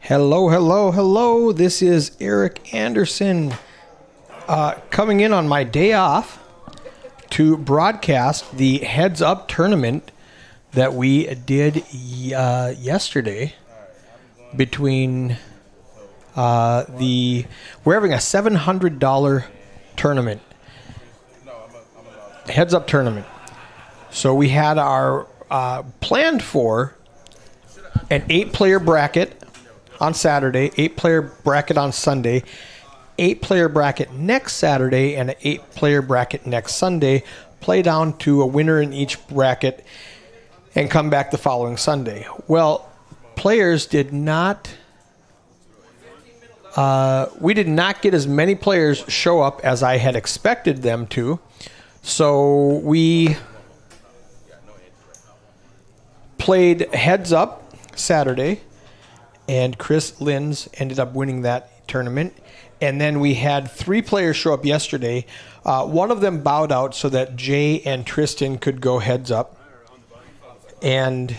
Hello, hello, hello. This is Eric Anderson coming in on my day off to broadcast the Heads Up tournament that we did yesterday between we're having a $700 tournament. Heads Up tournament. So we had our planned for an 8-player bracket on Saturday, 8-player bracket on Sunday, 8-player bracket next Saturday, and an 8-player bracket next Sunday. Play down to a winner in each bracket and come back the following Sunday. Well, players did not... we did not get as many players show up as I had expected them to. So we played Heads Up Saturday, and Chris Lins ended up winning that tournament. And then we had 3 players show up yesterday. One of them bowed out so that Jay and Tristan could go Heads Up. And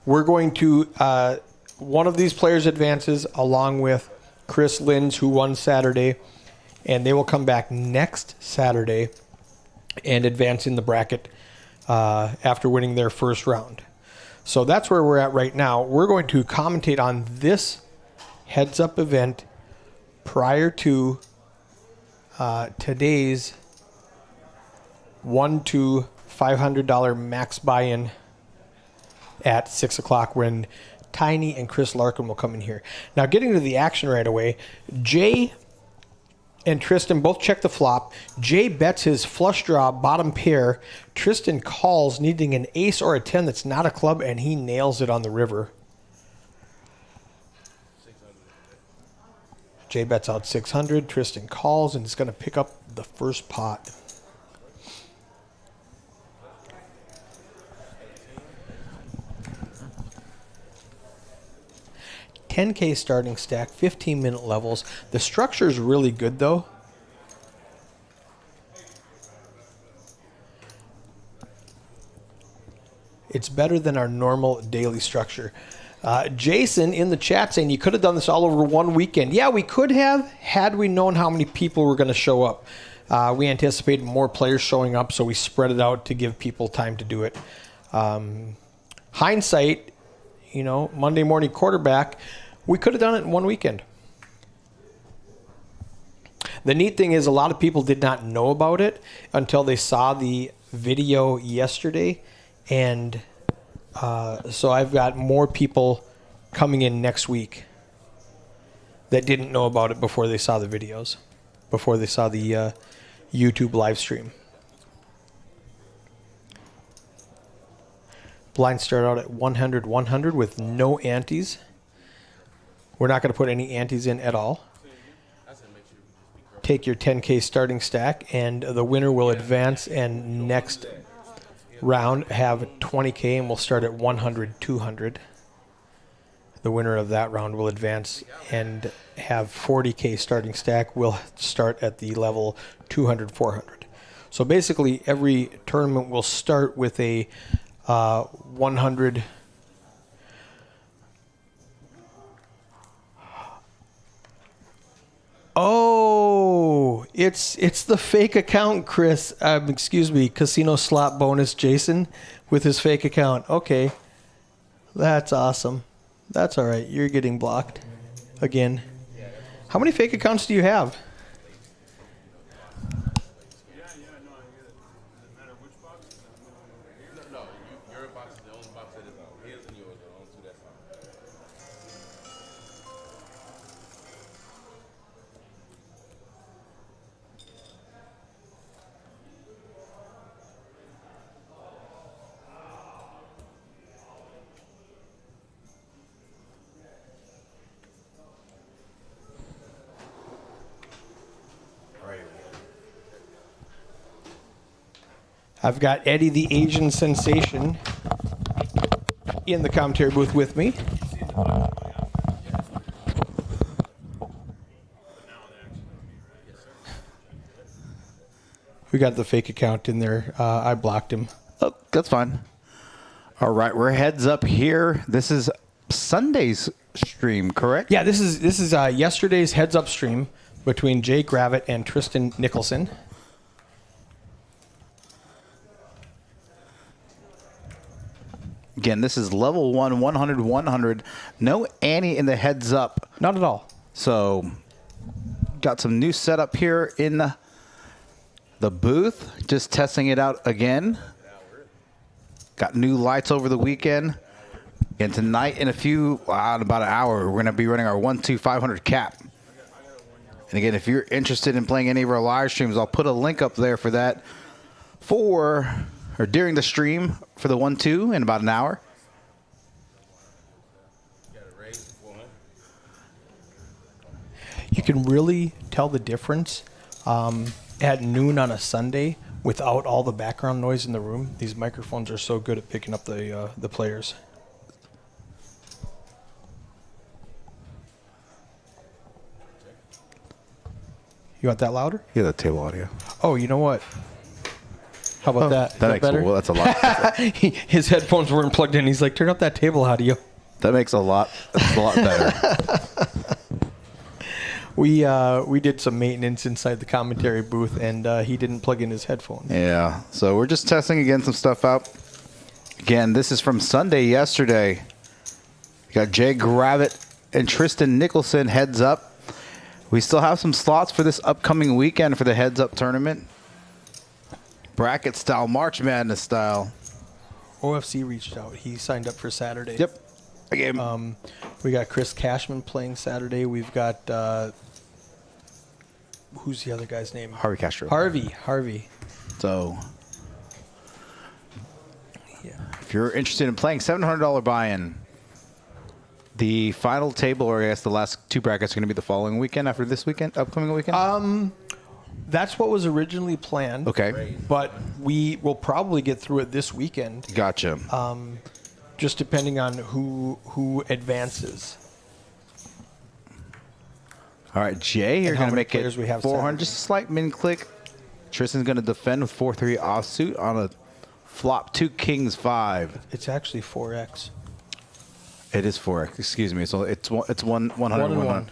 we're going to... one of these players advances along with Chris Lins, who won Saturday, and they will come back next Saturday and advance in the bracket after winning their first round. So that's where we're at right now. We're going to commentate on this Heads Up event prior to today's $1 to $500 max buy-in at 6 o'clock when Tiny and Chris Larkin will come in here. Now, getting to the action right away, Jay and Tristan both check the flop. Jay bets his flush draw bottom pair. Tristan calls, needing an ace or a 10 that's not a club, and he nails it on the river. Jay bets out 600. Tristan calls, and is going to pick up the first pot. $10K starting stack, 15-minute levels. The structure is really good, though. It's better than our normal daily structure. Jason in the chat saying you could have done this all over one weekend. Yeah, we could have, had we known how many people were going to show up. We anticipated more players showing up, so we spread it out to give people time to do it. Hindsight, you know, Monday morning quarterback, we could have done it in one weekend. The neat thing is a lot of people did not know about it until they saw the video yesterday. And so I've got more people coming in next week that didn't know about it before they saw the videos, before they saw the YouTube live stream. Blinds start out at 100-100 with no antes. We're not going to put any antes in at all. Take your 10K starting stack, and the winner will advance, and next round have 20K, and we'll start at 100-200. The winner of that round will advance and have 40K starting stack. We'll start at the level 200-400. So basically, every tournament will start with a 100. Oh, it's the fake account, Chris. Excuse me, Casino Slot Bonus Jason with his fake account. Okay, that's awesome. That's all right. You're getting blocked again. How many fake accounts do you have? I've got Eddie the Asian Sensation in the commentary booth with me. We got the fake account in there. I blocked him. Oh, that's fine. All right, we're heads up here. This is Sunday's stream, correct? Yeah, this is yesterday's heads up stream between Jay Gravitt and Tristan Nicholson. Again, this is level 1, 100, 100. No Annie in the heads up. Not at all. So, got some new setup here in the booth. Just testing it out again. Got new lights over the weekend. And tonight, in about an hour, we're going to be running our 1-2-500 cap. And again, if you're interested in playing any of our live streams, I'll put a link up there for that during the stream for the 1-2 in about an hour. You can really tell the difference at noon on a Sunday without all the background noise in the room. These microphones are so good at picking up the players. You want that louder? Yeah, the table audio. Oh, you know what? How about that? That makes better? well, that's a lot. His headphones weren't plugged in. He's like, turn up that table audio. That makes a lot better. We did some maintenance inside the commentary booth, and he didn't plug in his headphones. Yeah, so we're just testing again some stuff out. Again, this is from Sunday yesterday. We got Jay Gravitt and Tristan Nicholson heads up. We still have some slots for this upcoming weekend for the heads up tournament. Bracket style, March Madness style. OFC reached out. He signed up for Saturday. Yep. Again. We got Chris Cashman playing Saturday. We've got who's the other guy's name? Harvey Castro. Harvey. So, yeah. If you're interested in playing, $700 buy-in. The final table, or I guess the last two brackets, are going to be the following weekend after this weekend, upcoming weekend? That's what was originally planned. Okay. But we will probably get through it this weekend. Gotcha. Just depending on who advances. All right, Jay, you're going to make it we have 400. Just a slight min-click. Tristan's going to defend with 4-3 offsuit on a flop 2 kings 5. It's actually 4x. It is 4x. Excuse me. So it's 100. 1-1.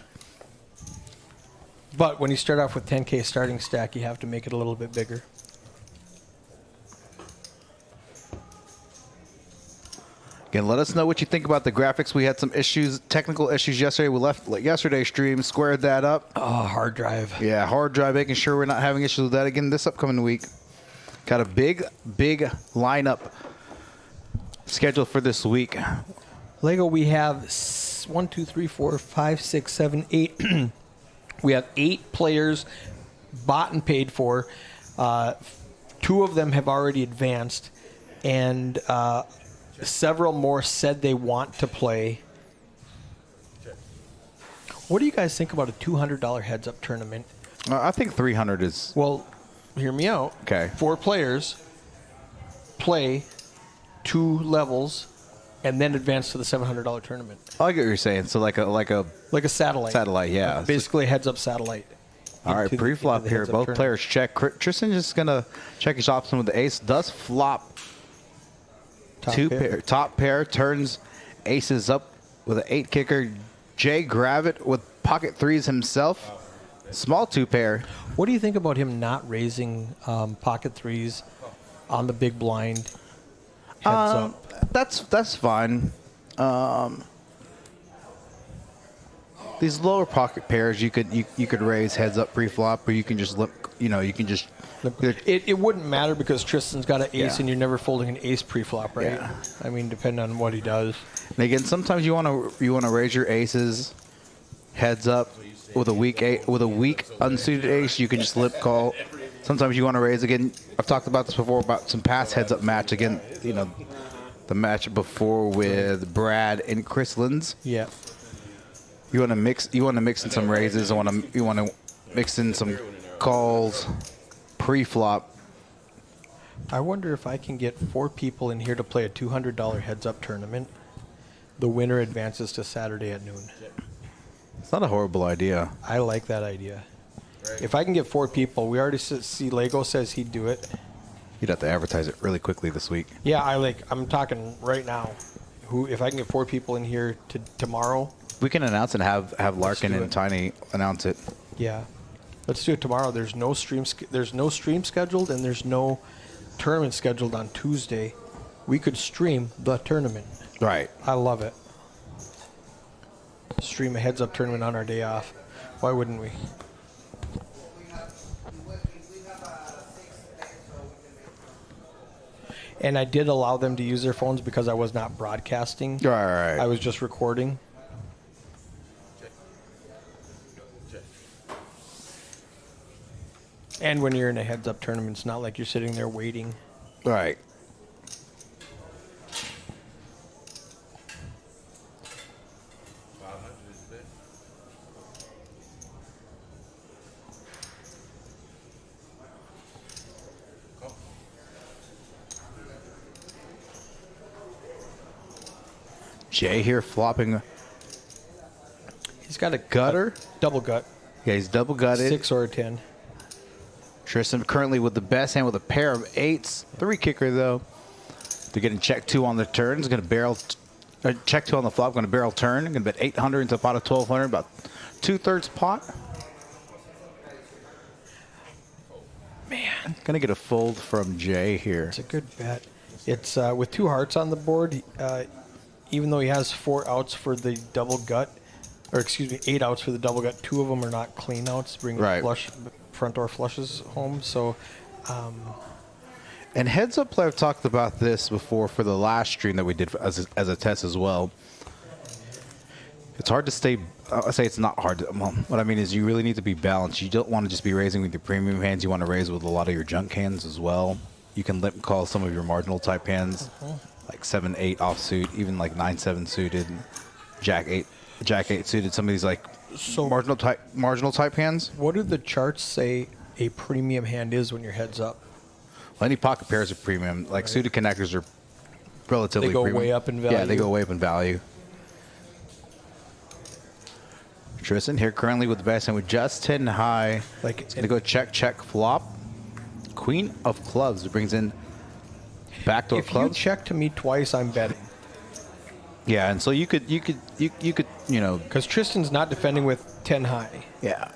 But when you start off with 10K starting stack, you have to make it a little bit bigger. Again, let us know what you think about the graphics. We had some issues, technical issues yesterday. We left yesterday's stream, squared that up. Oh, hard drive. Yeah, hard drive, making sure we're not having issues with that again this upcoming week. Got a big lineup scheduled for this week. Lego, we have 1, 2, 3, 4, 5, 6, 7, 8. We have 8 players bought and paid for. 2 of them have already advanced, and several more said they want to play. What do you guys think about a $200 heads-up tournament? I think 300 is... Well, hear me out. Okay. 4 players play 2 levels and then advance to the $700 tournament. I like what you're saying. So like a satellite. Satellite, yeah. Basically, heads-up satellite. All right, pre-flop here. Both tournament. players check. Tristan's just going to check his option with the ace. Does flop top pair. Turns aces up with an 8 kicker. Jay Gravitt with pocket 3s himself. Small 2 pair. What do you think about him not raising pocket 3s on the big blind heads up? That's fine. These lower pocket pairs you could raise heads up pre-flop, or you can just It wouldn't matter because Tristan's got an ace, Yeah. and you're never folding an ace pre-flop, right? Yeah. I mean, depending on what he does. And again, sometimes you want to raise your aces heads up with a weak unsuited ace. You can just lip call. Sometimes you want to raise again. I've talked about this before about some past heads up match again. The match before with Brad and Chris Lins. Yeah. You want to mix in some raises. You want to mix in some calls pre-flop. I wonder if I can get 4 people in here to play a $200 heads-up tournament. The winner advances to Saturday at noon. It's not a horrible idea. I like that idea. Right. If I can get 4 people, we already see Lego says he'd do it. You'd have to advertise it really quickly this week. Yeah, I'm talking right now. who if I can get 4 people in here tomorrow. We can announce and have Larkin and Tiny announce it. Yeah, let's do it tomorrow. There's no stream scheduled, and there's no tournament scheduled on Tuesday. We could stream the tournament. Right. I love it. Stream a heads-up tournament on our day off. Why wouldn't we? And I did allow them to use their phones because I was not broadcasting. Right. I was just recording. And when you're in a heads-up tournament, it's not like you're sitting there waiting. Right. Jay here flopping. He's got a Gutter? double gut. Yeah, he's double gutted. 6 or a 10. Tristan currently with the best hand with a pair of 8s. 3 kicker though. They're getting check 2 on the turn. He's going to barrel. Check 2 on the flop. Going to barrel turn. Going to bet 800 into a pot of 1200. About 2/3 pot. Man. Going to get a fold from Jay here. It's a good bet. It's with 2 hearts on the board. Even though he has 4 outs for the double gut, or excuse me, 8 outs for the double gut, 2 of them are not clean outs, bringing flush, front door flushes home. So, and heads up play, I've talked about this before for the last stream that we did as a test as well. It's hard to stay. I say it's not hard. Well, what I mean is you really need to be balanced. You don't want to just be raising with your premium hands. You want to raise with a lot of your junk hands as well. You can limp call some of your marginal type hands. Like 7-8 offsuit, even like 9-7 suited, Jack 8 suited. Some of these like marginal type hands. What do the charts say a premium hand is when your heads up? Well, any pocket pairs are premium. Like suited connectors are relatively. They go premium. way up in value. Yeah, they go way up in value. Tristan here currently with the best hand with just 10 high. Like it's gonna go check flop. Queen of clubs brings in. Backdoor clubs. If you check to me twice, I'm betting. Yeah, and so you could, you know, because Tristan's not defending with 10 high. Yeah.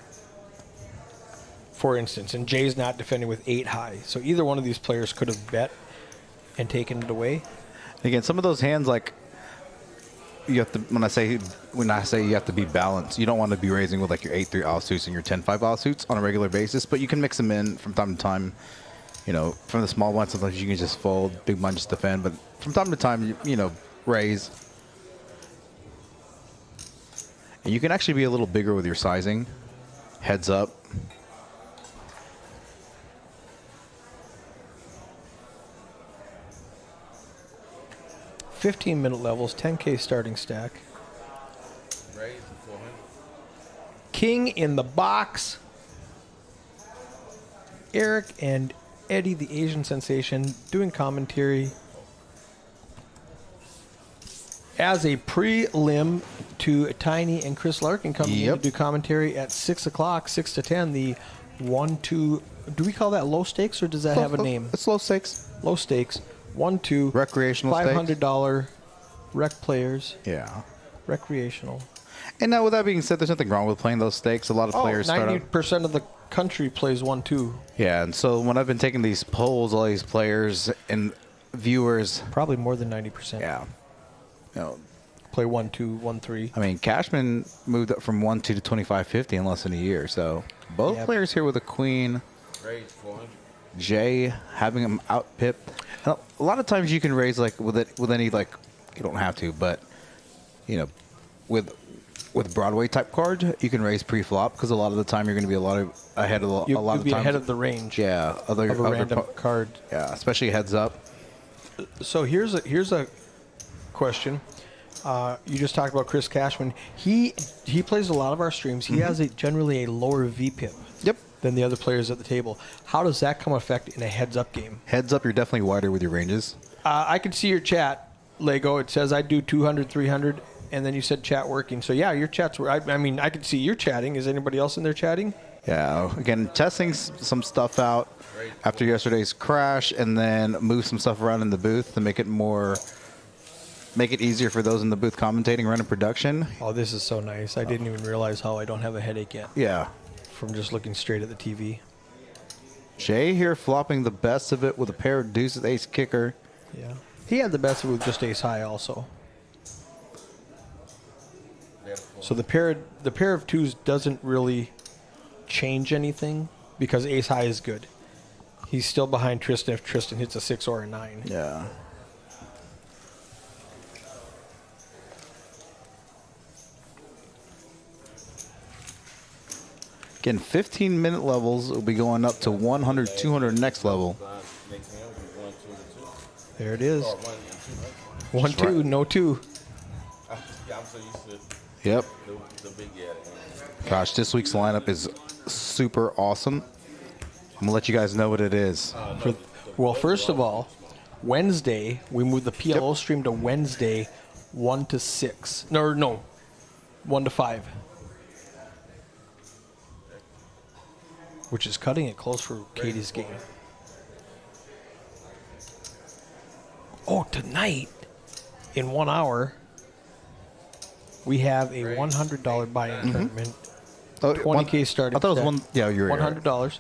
For instance, and Jay's not defending with 8 high. So either one of these players could have bet and taken it away. Again, some of those hands, like you have to. When I say you have to be balanced, you don't want to be raising with like your 8-3 offsuits and your 10-5 offsuits on a regular basis, but you can mix them in from time to time. You know, from the small ones, sometimes you can just fold, big one just defend, but from time to time, you know, raise. And you can actually be a little bigger with your sizing. Heads up. $15-minute levels, 10K starting stack. King in the box. Eric and Eddie, the Asian sensation, doing commentary as a prelim to Tiny and Chris Larkin coming in to do commentary at 6 o'clock, 6 to 10. The 1-2. Do we call that low stakes or does that have a name? It's low stakes. Low stakes. 1-2. Recreational $500 rec players. Yeah. Recreational. And now, with that being said, there's nothing wrong with playing those stakes. A lot of players start out. 90% of the country plays 1-2. Yeah, and so when I've been taking these polls, all these players and viewers. Probably more than 90%. Yeah. You know, play 1-2, 1-3. I mean, Cashman moved up from 1-2 to 25-50 in less than a year. So both players here with a queen. Jay having him out pip. And a lot of times you can raise like with any like you don't have to, but you know, with Broadway type cards, you can raise pre-flop because a lot of the time you're going to be a lot ahead of ahead of the range. Yeah, of a random card. Yeah, especially heads up. So here's a question. You just talked about Chris Cashman. He plays a lot of our streams. He has generally a lower VPIP. Yep. Than the other players at the table. How does that come effect in a heads-up game? Heads up, you're definitely wider with your ranges. I can see your chat, Lego. It says I do 200, 300, and then you said chat working. So, yeah, your chat's I mean, I can see you're chatting. Is anybody else in there chatting? Yeah. Again, testing some stuff out after yesterday's crash and then move some stuff around in the booth to make it more make it easier for those in the booth commentating, running production. Oh, this is so nice. I didn't even realize how I don't have a headache yet Yeah. from just looking straight at the TV. Jay here flopping the best of it with a pair of deuces, ace kicker. Yeah. He had the best with just ace high also. So the pair of twos doesn't really change anything because ace high is good. He's still behind Tristan if Tristan hits a 6 or a 9. Yeah. Again, 15-minute levels will be going up to 100, 200 next level. There it is. 1, 2, no 2. Yep. Gosh, this week's lineup is super awesome. I'm going to let you guys know what it is. Well, first of all, Wednesday, we moved the PLO stream to Wednesday 1 to 6. No, 1 to 5. Which is cutting it close for Katie's game. Oh, tonight, in 1 hour, we have a $100 buy-in tournament. Oh, 20K starting I thought it was stack. one. Yeah, you're right. $100.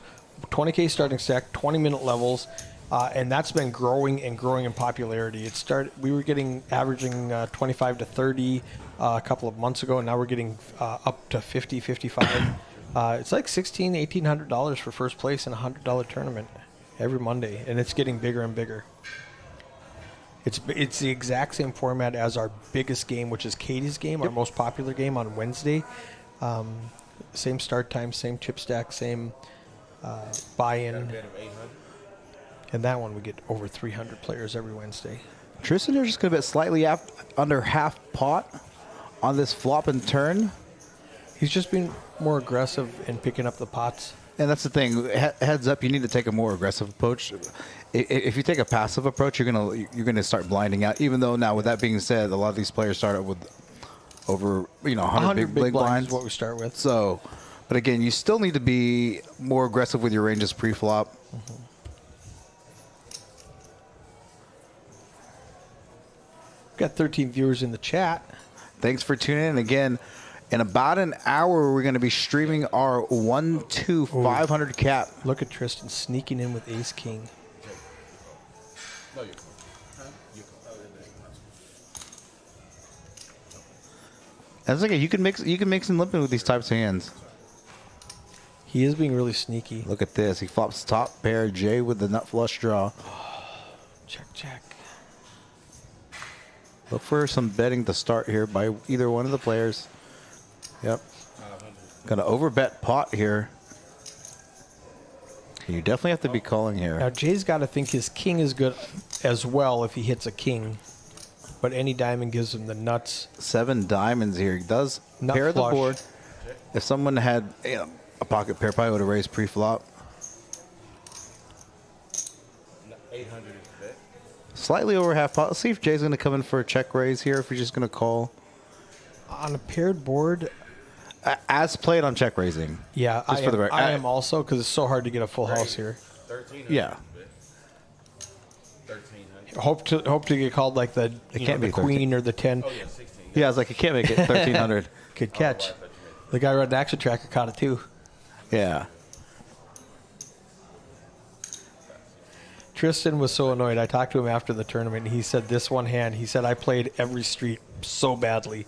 20K starting stack, 20-minute levels, and that's been growing and growing in popularity. We were averaging 25 to 30 a couple of months ago, and now we're getting up to 50, 55. It's like $1,600, $1,800 for first place in a $100 tournament every Monday, and it's getting bigger and bigger. It's the exact same format as our biggest game, which is Katie's game, our most popular game on Wednesday. Same start time, same chip stack, same buy-in. And that one we get over 300 players every Wednesday. Tristan, you're just going to bet slightly under half pot on this flop and turn. He's just been more aggressive in picking up the pots. And that's the thing. Heads up, you need to take a more aggressive approach. If you take a passive approach, you're gonna start blinding out. Even though now, with that being said, a lot of these players start out with over 100 big blinds is what we start with. So, but again, you still need to be more aggressive with your ranges pre-flop. Got 13 viewers in the chat. Thanks for tuning in again. In about an hour, we're going to be streaming our 1-2 500 cap. Look at Tristan sneaking in with ace king. That's okay. You can mix and limp in with these types of hands. He is being really sneaky. Look at this. He flops top pair, J with the nut flush draw. Check, check. Look for some betting to start here by either one of the players. Yep. Gonna overbet pot here. You definitely have to be calling here. Now Jay's got to think his king is good as well if he hits a king, but any diamond gives him the nuts. 7 diamonds here. He does Nut pair flush. the board. If someone had a pocket pair, probably would have raised pre-flop. 800 is bet. Slightly over half pot. Let's see if Jay's gonna come in for a check raise here. If he's just gonna call. On a paired board, As played on check raising. yeah, Just for the record. I am also, because it's so hard to get a full house here. 1300. Yeah. 1300. Hope to get called like the can't the be queen or the 10. Oh, yeah, 16. Yeah, I was like, you can't make it 1300. Good catch. The guy running Action Tracker caught it too. Yeah. Tristan was so annoyed. I talked to him after the tournament, and he said this one hand, he said, I played every street so badly.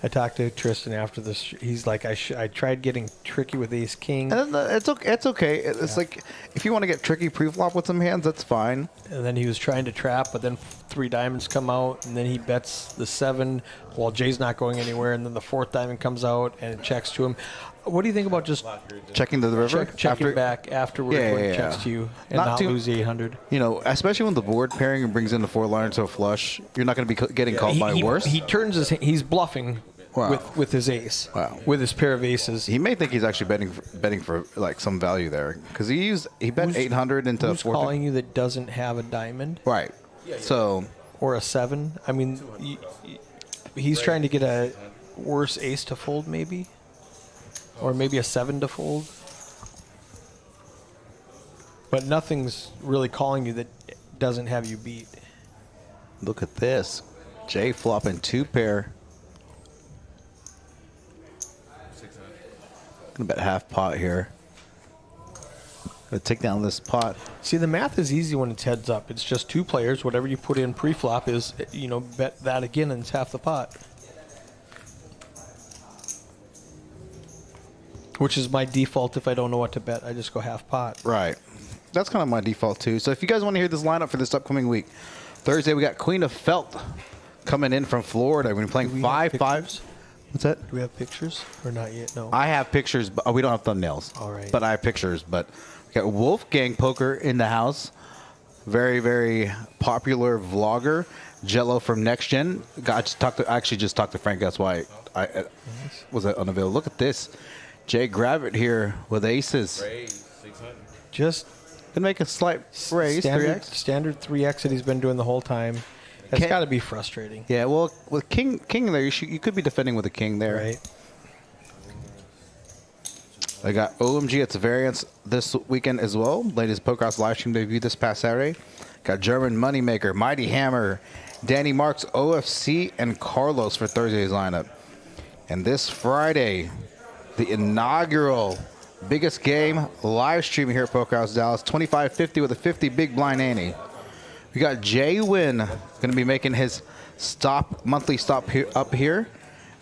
I talked to Tristan after this. He's like, I tried getting tricky with ace king. And it's okay. It's okay. It's like, if you want to get tricky pre-flop with some hands, that's fine. And then he was trying to trap, but then 3 diamonds come out, and then he bets the 7 while Jay's not going anywhere, and then the 4th diamond comes out, and it checks to him. What do you think about just Checking to the river. checking back afterward Yeah, when yeah, it checks yeah. to you and Not not too- lose 800? You know, especially when the board pairing and brings in the 4-liner to a flush, you're not going to be getting called by worse. He turns he's bluffing Wow. with his ace. Wow. With his pair of aces. He may think he's actually betting for like some value there because he bet Who's- 800 into Who's 4. calling you that doesn't have a diamond Right. So or a 7? I mean, he's trying to get a worse ace to fold, maybe, or maybe a 7 to fold. But nothing's really calling you that doesn't have you beat. Look at this. Jay flopping 2 pair. Gonna bet half pot here. Gonna take down this pot. See, the math is easy when it's heads up. It's just 2 players. Whatever you put in pre-flop is, bet that again and it's half the pot. Which is my default if I don't know what to bet. I just go half pot. Right. That's kind of my default too. So if you guys want to hear this lineup for this upcoming week, Thursday we got Queen of Felt coming in from Florida. We're playing 5-5. What's that? Do we have pictures or not yet? No. I have pictures, but we don't have thumbnails. All right. But I have pictures. But we got Wolfgang Poker in the house. Very, very popular vlogger. Jello from Next Gen. I actually just talked to Frank. That's why I was unavailable. Look at this. Jay Gravitt here with aces. Just Gonna make a slight raise, 3x. Standard 3x that he's been doing the whole time. That's got to be frustrating. Yeah, well, with king there, you could be defending with a king there. Right. I got OMG. It's a variance this weekend as well. Latest Poker House Livestream debut this past Saturday. Got German Moneymaker, Mighty Hammer, Danny Marks, OFC, and Carlos for Thursday's lineup. And this Friday, the inaugural biggest game live stream here at Poker House Dallas, 25-50 with a 50 big blind ante. We got Jay Wynn going to be making his monthly stop up here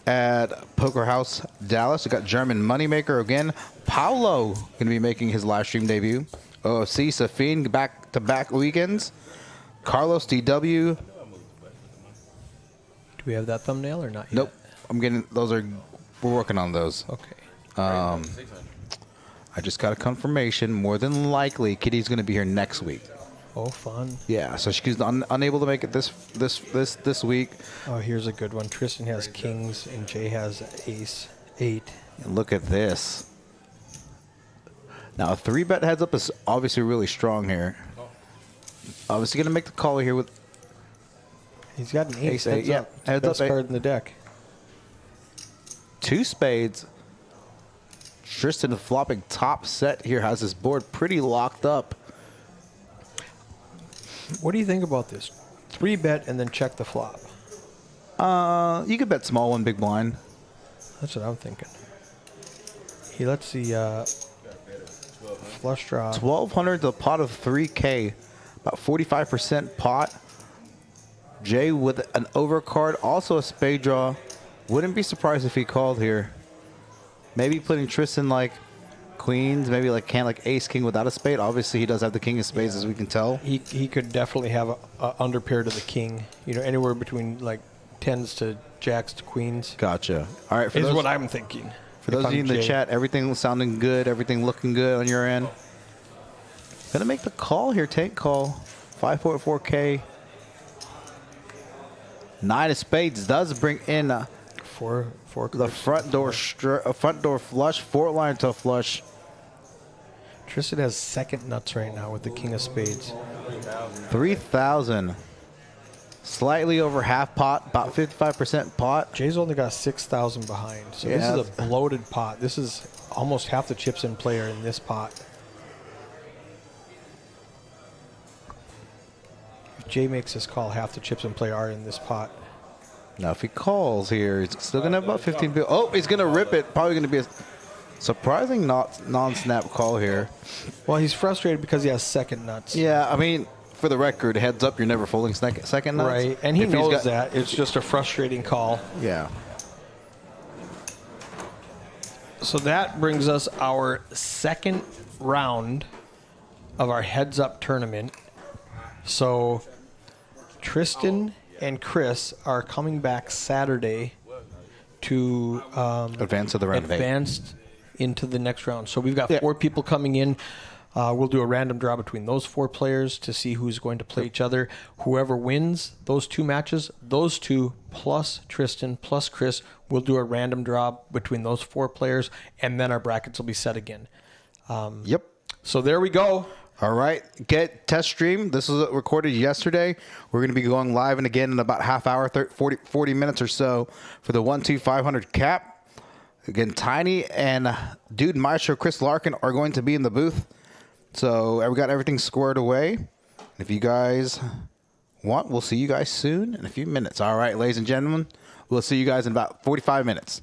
at Poker House Dallas. We got German Moneymaker again. Paolo going to be making his live stream debut. OFC, Safin back-to-back weekends. Carlos DW. Do we have that thumbnail or not yet? Nope. We're working on those. Okay. I just got a confirmation. More than likely, Kitty's going to be here next week. Oh, fun. Yeah, so she's unable to make it this week. Oh, here's a good one. Tristan has kings and Jay has ace 8. And look at this. Now, a 3-bet heads up is obviously really strong here. Obviously going to make the call here with... He's got an ace. Ace 8, yeah. Up. Heads Best up, card in the deck. 2 spades. Tristan flopping top set here has his board pretty locked up. What do you think about this? 3-bet and then check the flop. You could bet small one big blind. That's what I'm thinking. He lets the flush draw. 1,200 to a pot of 3K. About 45% pot. Jay with an overcard. Also a spade draw. Wouldn't be surprised if he called here. Maybe putting Tristan like queens, maybe like ace king without a spade. Obviously, he does have the king of spades, as we can tell. He could definitely have a under pair to the king. Anywhere between like 10s to jacks to queens. Gotcha. All right, Is what I'm thinking. For those of you in the chat, everything sounding good, everything looking good on your end. Gonna make the call here, tank call. 5.4K. 9 of spades does bring in the front door flush, 4 line to a flush. Tristan has second nuts right now with the king of spades. 3,000. Slightly over half pot, about 55% pot. Jay's only got 6,000 behind. So this is a bloated pot. This is almost half the chips in play are in this pot. If Jay makes this call, half the chips in play are in this pot. Now, if he calls here, he's still going to have about 15 bills. Oh, he's going to rip it. Probably going to be a surprising non-snap call here. Well, he's frustrated because he has second nuts. Yeah, I mean, for the record, heads up, you're never folding second nuts. Right, and he knows that. It's just a frustrating call. Yeah. So that brings us our second round of our heads-up tournament. So Tristan and Chris are coming back Saturday to advance to the round of 8. Into the next round. So we've got 4 people coming in. We'll do a random draw between those 4 players to see who's going to play each other. Whoever wins those 2 matches, those 2 plus Tristan plus Chris, we'll do a random draw between those 4 players, and then our brackets will be set again. Yep. So there we go. All right, get test stream. This was recorded yesterday. We're going to be going live and again in about half hour, 40 minutes or so for the 1-2-500 cap. Again, Tiny and Dude Maestro Chris Larkin are going to be in the booth. So we got everything squared away. If you guys want, we'll see you guys soon in a few minutes. All right, ladies and gentlemen, we'll see you guys in about 45 minutes.